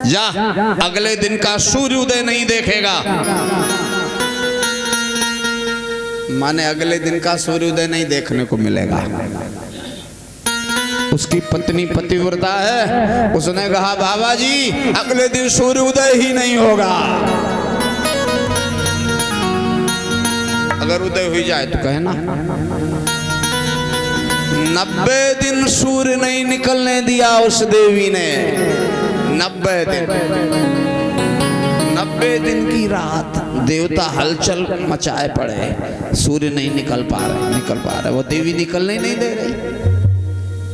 जा अगले दिन का सूर्योदय नहीं देखेगा। माने अगले दिन का सूर्योदय नहीं देखने को मिलेगा। उसकी पत्नी पतिव्रता है, उसने कहा बाबा जी अगले दिन सूर्योदय ही नहीं होगा। अगर उदय हो जाए तो कहे ना 90 दिन सूर्य नहीं निकलने दिया उस देवी ने। 90 दिन की रात देवता हलचल मचाए पड़े, सूर्य नहीं निकल पा रहे। वो देवी निकलने ही नहीं दे रही।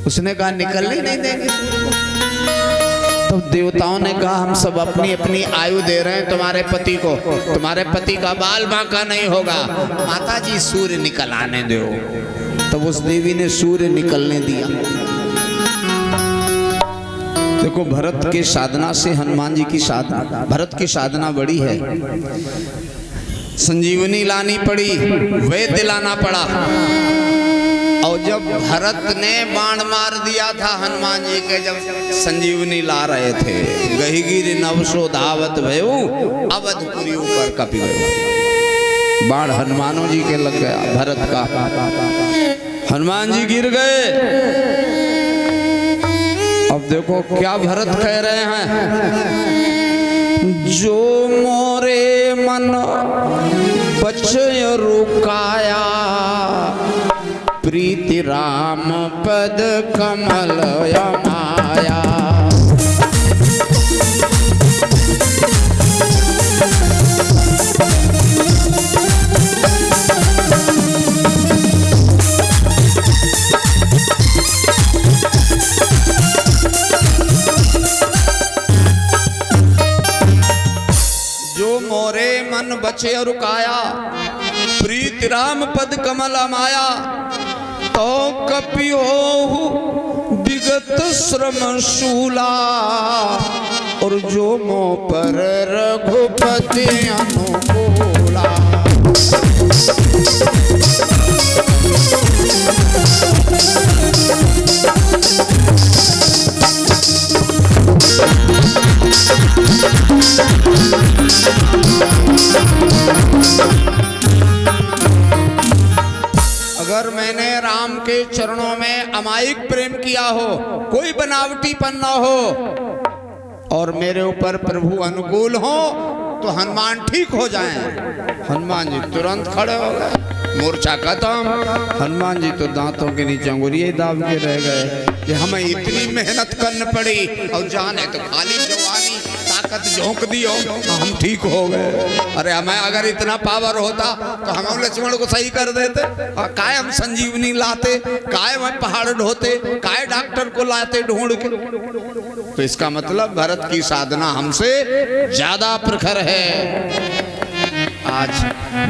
उसने कहा निकलने ही नहीं देंगे। तो देवताओं ने कहा हम सब अपनी अपनी आयु दे रहे हैं तुम्हारे पति को, तुम्हारे पति का बाल बांका नहीं होगा। माता जी सूर्य निकल आने दो। तब उस देवी ने सूर्य निकलने दिया। देखो भरत के साधना से हनुमान जी की साधना, भरत की साधना बड़ी है। संजीवनी लानी पड़ी, वैद्य लाना पड़ा। और जब भरत ने बाण मार दिया था हनुमान जी के, जब संजीवनी ला रहे थे, गहिगिर नवसो धावत भयो अवधपुरी ऊपर कपि गयो। बाण हनुमानों जी के लग गया भरत का। हनुमान जी गिर गए। अब देखो क्या भरत कह रहे हैं, जो मोरे मन बचय रुकाया, प्रीति राम पद कमल माया। मन बचे रुकाया, प्रीत राम पद कमल माया। तो कपि होहु विगत श्रम शूला, और जो मो पर रघुपति अनुकूला। अगर मैंने राम के चरणों में अमायिक प्रेम किया हो, कोई बनावटीपन न हो, और मेरे ऊपर प्रभु अनुकूल हो, तो हनुमान ठीक हो जाएं। हनुमान जी तुरंत खड़े हो गए, मूर्छा खत्म। हनुमान जी तो दांतों के नीचे अंगुरिये दाब के रह गए कि हमें इतनी मेहनत करनी पड़ी, और जाने तो खाली जवानी ताकत झोंक दी हो, हम ठीक हो गए। अरे हमें अगर इतना पावर होता तो हम लक्ष्मण को सही कर देते। काय हम संजीवनी लाते, काय हम पहाड़ ढोते, काय डॉक्टर को लाते ढूंढ के। तो इसका मतलब भरत की साधना हमसे ज्यादा प्रखर है। आज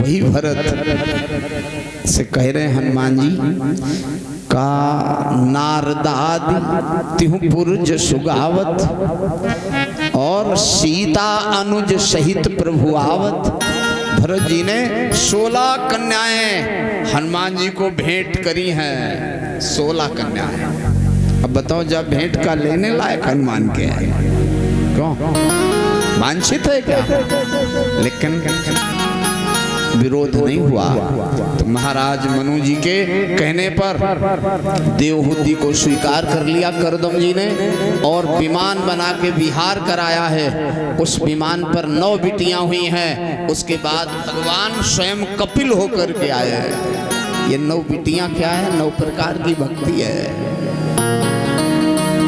वही भरत से कह रहे हैं हनुमान जी का नारदादि तिहु पुरुष सुगावत, और सीता अनुज सहित प्रभु आवत। भरत जी ने 16 कन्याएं हनुमान जी को भेंट करी हैं। 16 कन्याएं। अब बताओ जब भेंट का लेने लायक हनुमान के है, क्यों वांछित है क्या? लेकिन विरोध नहीं हुआ। तो महाराज मनु जी के कहने पर देवहूति को स्वीकार कर लिया करदम जी ने, और विमान बना के विहार कराया है। उस विमान पर 9 बिटियां हुई हैं। उसके बाद भगवान स्वयं कपिल होकर के आए हैं। ये 9 बिटियां क्या है? 9 प्रकार की भक्ति है।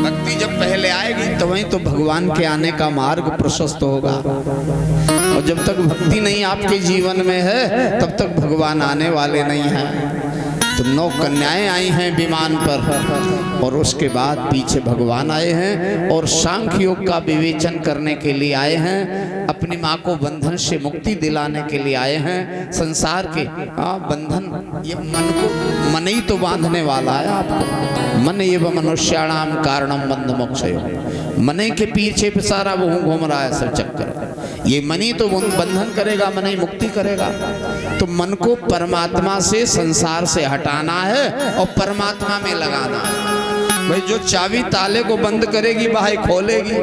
भक्ति जब पहले आएगी तो वहीं तो भगवान के आने का मार्ग प्रशस्त होगा। और जब तक भक्ति नहीं आपके जीवन में है, तब तक भगवान आने वाले नहीं हैं। तो 9 कन्याएं आई हैं विमान पर, और उसके बाद पीछे भगवान आए हैं, और सांख्य योग का विवेचन करने के लिए आए हैं। अपनी माँ को बंधन से मुक्ति दिलाने के लिए आए हैं। संसार के बंधन, ये मन को मन ही तो बांधने वाला है आपको। मन एवं मनुष्याणाम कारणम बंध मोक्षयो। मन के पीछे पे सारा वो घूम रहा है सब चक्कर। ये मन ही तो बंधन करेगा, मन ही मुक्ति करेगा। तो मन को परमात्मा से, संसार से हटाना है और परमात्मा में लगाना है। भाई जो चाबी ताले को बंद करेगी बाहर खोलेगी।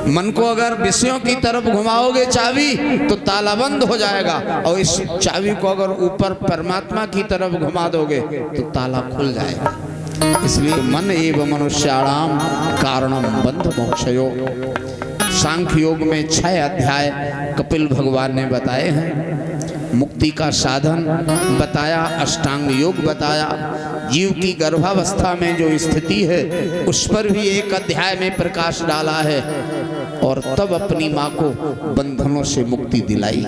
मन को अगर विषयों की तरफ घुमाओगे चाबी तो ताला बंद हो जाएगा, और इस चाबी को अगर ऊपर परमात्मा की तरफ घुमा दोगे तो ताला खुल जाएगा। इसलिए मन एव मनुष्याणाम कारणम बंध मोक्षयो। सांख्य योग में 6 अध्याय कपिल भगवान ने बताए हैं। मुक्ति का साधन बताया, अष्टांग योग बताया, जीव की गर्भावस्था में जो स्थिति है उस पर भी एक अध्याय में प्रकाश डाला है, और तब अपनी माँ को बंधनों से मुक्ति दिलाई।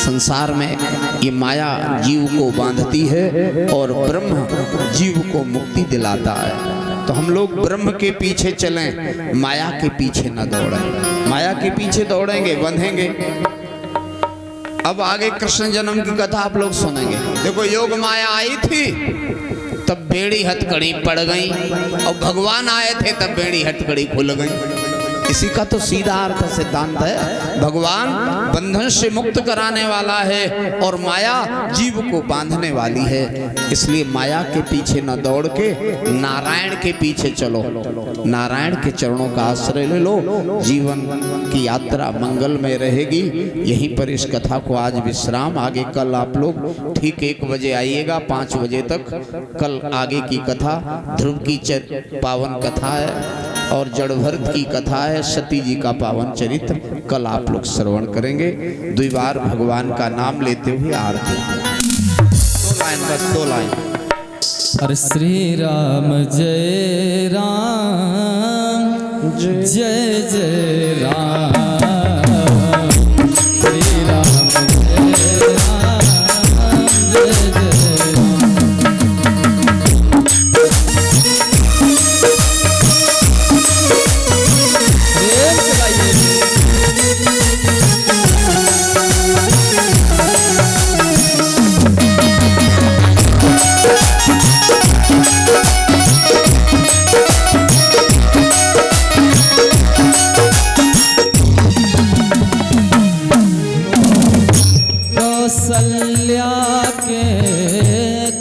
संसार में ये माया जीव को बांधती है और ब्रह्म जीव को मुक्ति दिलाता है। तो हम लोग ब्रह्म के पीछे चलें, माया के पीछे न दौड़ें। माया के पीछे दौड़ेंगे बंधेंगे। अब आगे कृष्ण जन्म की कथा आप लोग सुनेंगे। देखो योग माया आई थी तब बेड़ी हथकड़ी पड़ गई, और भगवान आए थे तब बेड़ी हथकड़ी खुल गई। इसी का तो सीधा अर्थ सिद्धांत है। भगवान बंधन से मुक्त कराने वाला है और माया जीव को बांधने वाली है। इसलिए माया के पीछे न दौड़ के नारायण के पीछे चलो, नारायण के चरणों का आश्रय ले लो, जीवन की यात्रा मंगल में रहेगी। यहीं पर इस कथा को आज विश्राम। आगे कल आप लोग ठीक 1 बजे आइएगा, 5 बजे तक कल आगे की कथा ध्रुव की पावन कथा है और जड़भरत की कथा है, सती जी का पावन चरित्र कल आप लोग श्रवण करेंगे। 2 बार भगवान का नाम लेते हुए आरती। 2 लाइन, बस 2 लाइन। हरे श्री राम जय राम जय जय राम, श्री राम जय राम जय जय राम।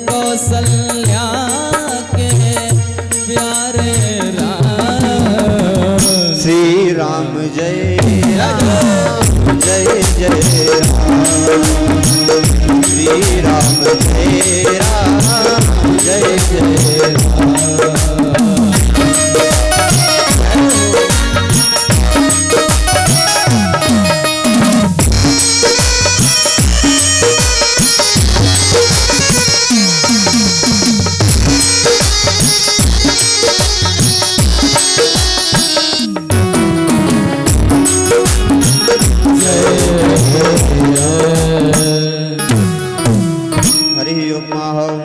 कौशल्या के प्यारे राम, श्री राम जय राम जय जय राम, श्री राम जय राम जय जय राम।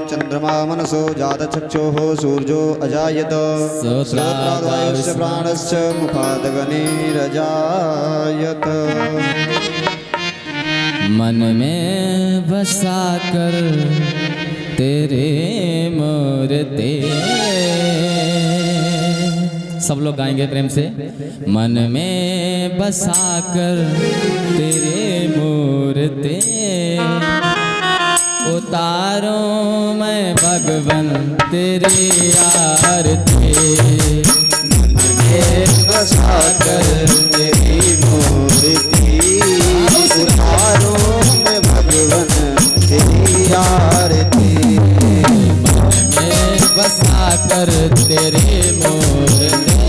चंद्रमा मनसो जातचक्षुः सूर्यो अजायत श्रोत्रादवायुश्च प्राणश्च मुखादग्निरजायत। मन में बसा कर तेरे मूर्ति, सब लोग गाएंगे प्रेम से। मन में बसा कर तेरे मूर्ति, उतारो मैं भगवन तेरी आरती। मन में बसा कर तेरी मूर्ति, उतारो मैं भगवन तेरी आरती। मन में बसा कर तेरी मूर्ति,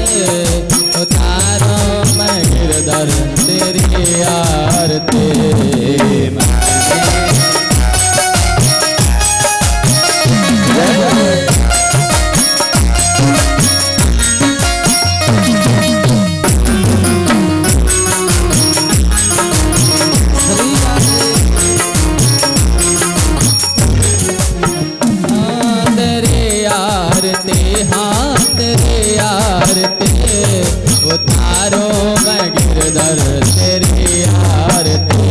उतारो मैं गिरधर तेरी आरती। उतारो मैं गिरधर तेरी आरती,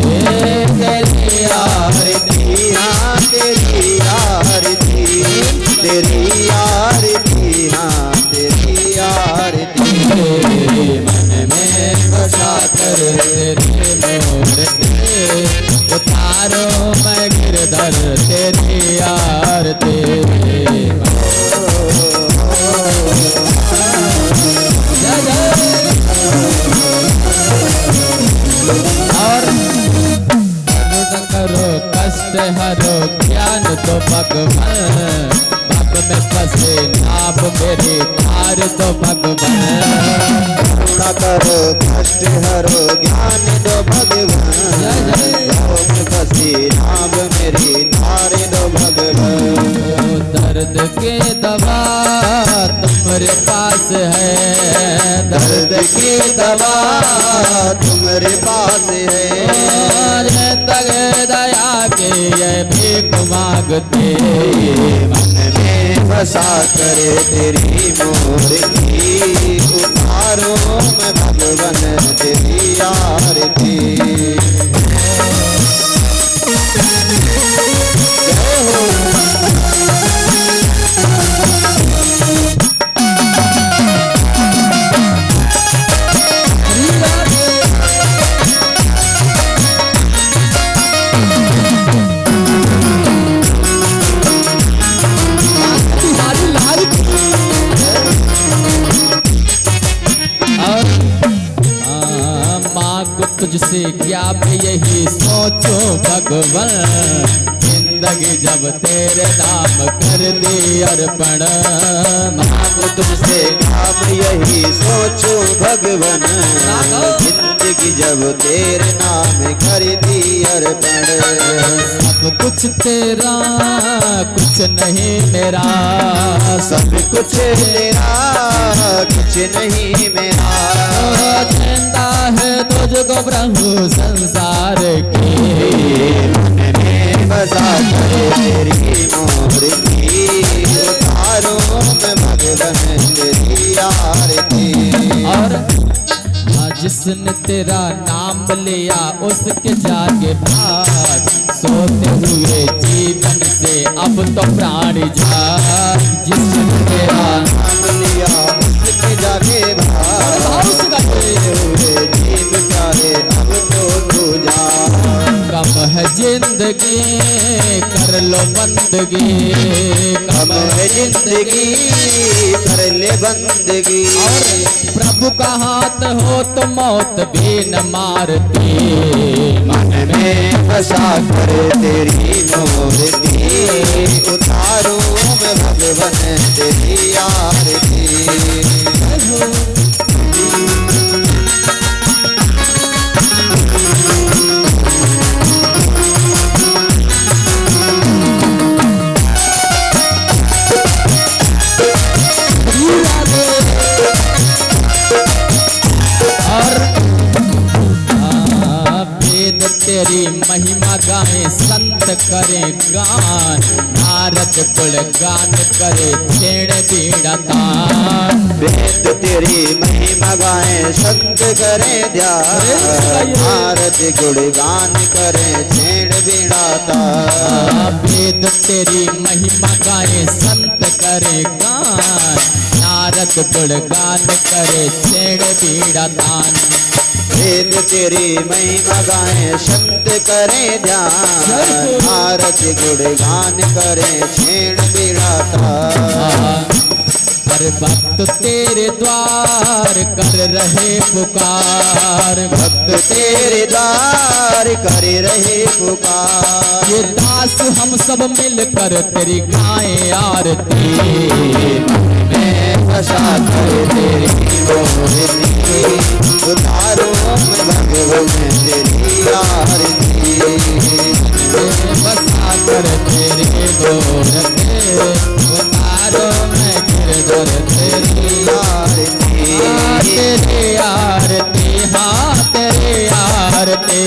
तेरी आरती, हाँ तेरी आरती, तेरी आरती, हाँ तेरी आरती। मन में बसा कर तेरी मूर्ति, उतारो मैं गिरधर तेरी आरती। हरो ज्ञान दो भगवान, भग में फंसे नाभ मेरे तार दो भगवान। करुणा करो कष्ट हरो ज्ञान दो भगवान, भाव में फंसी नाभ मेरी तार दो भगवान। ओ दर्द के दवा तुम्हारे पास है, दर्द की दवा तुम्हारे पास है, तगे दया के ये भीख मांगते, मन में बसा करे तेरी मूर्ति, उतारो मैं भगवन तेरी आरती। जय हो तुझसे क्या मैं यही सोचो भगवान, जिंदगी जब तेरे नाम कर दी अर्पण। मांगो तुझसे क्या मैं यही सोचो भगवान, जिंदगी जब तेरे नाम कर दी अर्पण। सब कुछ तेरा कुछ नहीं मेरा, सब कुछ तेरा कुछ नहीं मेरा, जिंदा है तुझको प्रभु संसार की, मन में बसा करे तेरी मूर्ति, उतारो मैं भगवन तेरी आरती। और जिसने तेरा नाम लिया उसके जाके भाग, सोते हुए जीवन से अब तो प्राण जाग। जिसने तेरा नाम लिया उसके जाके भाग, सोते हुए जीव चाहे अब तो तू जा। कम है जिंदगी कर लो बंदगी, कम है जिंदगी कर ले बंदगी, और प्रभु का हाथ हो तो मौत भी न मारती। मन में बसा कर तेरी मूर्ति, उतारो मैं भगवन तेरी आरती। तेरी महिमा गाए संत करे गान, नारद गुण गान करे छेड़ बीड़ा तान। वेद तेरी महिमा गाए संत करे ध्यान, नारद गुण गान करे छेड़ बीड़ा तान। वेद तेरी महिमा गाए संत करे गान, नारद गुण गान करे छेड़ बीड़ा तान। वेद तेरी महिमा गाए संत करे ध्यान, नारद गुण गान करे छेड़ बीड़ा तान। हर भक्त तेरे द्वार कर रहे पुकार, भक्त तेरे द्वार कर रहे पुकार। ये दास हम सब मिलकर तेरी गाएं आरती। मैं बसा कर तेरी मूर्ति, उतारो मैं भगवन तेरी आरती। बसा कर तेरे मूर्ति, उतारो मैं गिरधर तेरी आरती। तेरी आरती, हाँ तेरी आरती,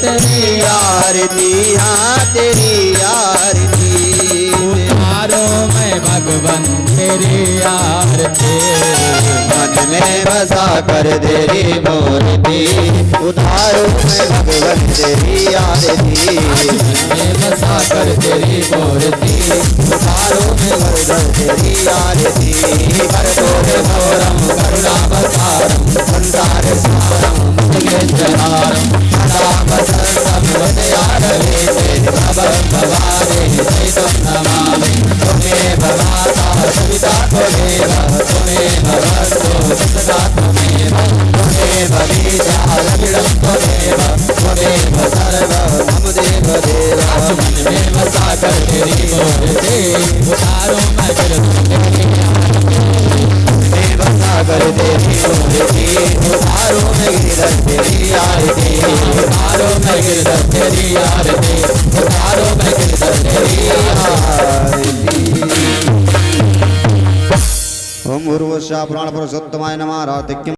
तेरी आरती हाँ तेरी आरती। उतारो मैं भगवन तेरी आरती। मन में बसा कर तेरी मूर्ति, उतारो मैं भगवन तेरी आरती। मैं बसा कर तेरी मूर्ति, उतारो मैं भगवन तेरी आरती। कर दो रे घोरम करुणावतारम, संसार सारम मुझे जनारम। सदा बसंतम हृदयारवे तेज भवन भवारे चैतम नमामि। तुम्हें भवाता सविता त्वमेव, तुम्हें भवतो सदा त्वमेव। तुम्हें भविष्या रविणं त्वमेव, त्वमेव सर्वं मम देव देव। तेरी मूर्ति उतारो मैं गिरधर तेरी देव सागर तेरी मूर्ति उतारो मैं गिरधर तेरी आरती उतारो मैं गिरधर तेरी आरती उतारो मैं गिरधर तेरी ओम उर्वशा प्राण पुरुषोत्तमाय नमः राधिक्यम